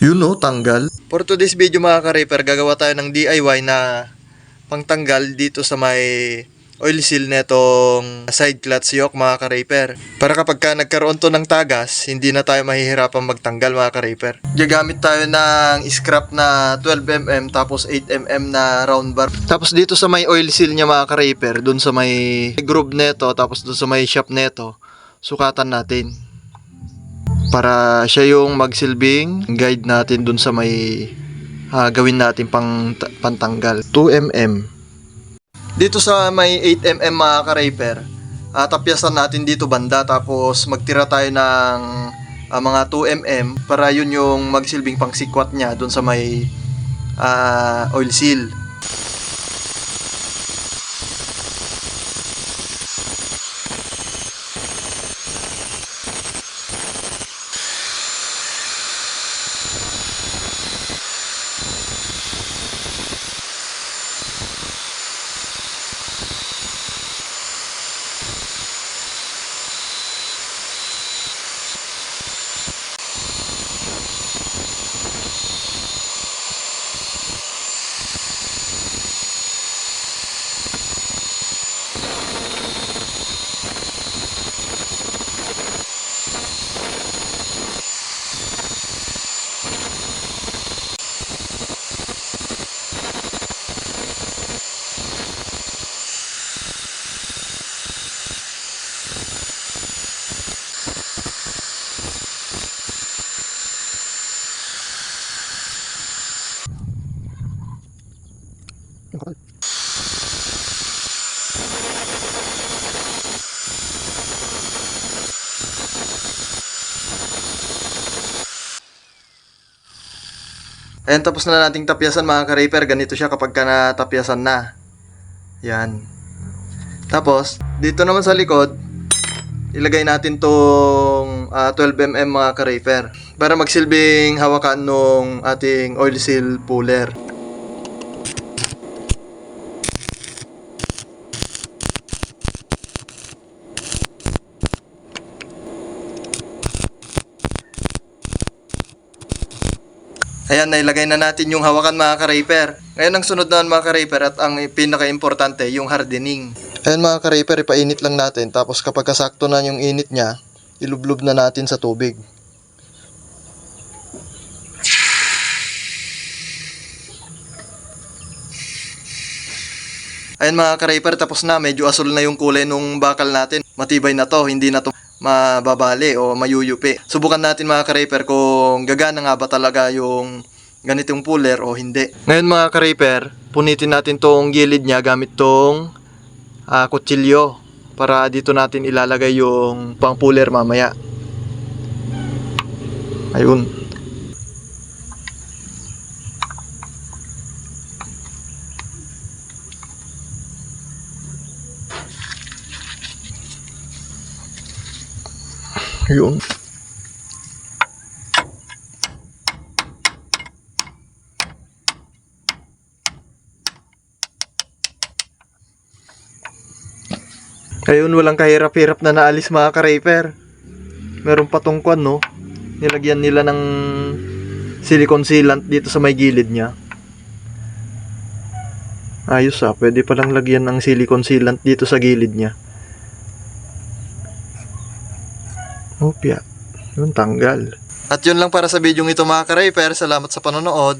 Yun o, tanggal. For today's video mga ka-reaper, gagawa tayo ng DIY na pangtanggal dito sa may oil seal netong side clutch yoke mga ka-reaper. Para kapag ka nagkaroon to ng tagas, hindi na tayo mahihirapang magtanggal mga ka-reaper. Gagamit tayo ng scrap na 12mm tapos 8mm na round bar. Tapos dito sa may oil seal niya mga ka-reaper, dun sa may groove neto, tapos dun sa may shaft neto, sukatan natin. Para siya yung magsilbing guide natin dun sa may gawin natin pantanggal. 2mm. Dito sa may 8mm mga ka-reaper, tapyasan natin dito banda, tapos magtira tayo ng mga 2mm para yun yung magsilbing pangsikwat niya dun sa may oil seal. Ayan, tapos na nating tapyasan mga ka-reaper. Ganito siya kapag ka natapyasan na. Yan. Tapos, dito naman sa likod, ilagay natin tong 12mm mga ka-reaper para magsilbing hawakan nung ating oil seal puller. Ayan, nailagay na natin yung hawakan mga ka-reaper. Ngayon ang sunod naman mga ka-reaper at ang pinaka-importante, yung hardening. Ayan mga ka-reaper, ipainit lang natin. Tapos kapag kasakto na yung init niya, ilublob na natin sa tubig. Ayan mga ka-reaper, tapos na. Medyo asul na yung kulay nung bakal natin. Matibay na to, hindi na to mababali o mayuyupi. Subukan natin mga ka-reaper kung gagana nga ba talaga yung ganitong puller o hindi. Ngayon mga ka-reaper, punitin natin tong gilid niya gamit tong kutsilyo para dito natin ilalagay yung pang puller mamaya. Ayun. Ayun. Ayun, walang kahirap-hirap na naalis mga ka-reaper. Meron patungkwan, no? Nilagyan nila ng silicone sealant dito sa may gilid niya. Ayos pwede palang lagyan ng silicone sealant dito sa gilid niya. Opya. Yun, tanggal. At yun lang para sa video ito mga ka-reaper. Salamat sa panonood.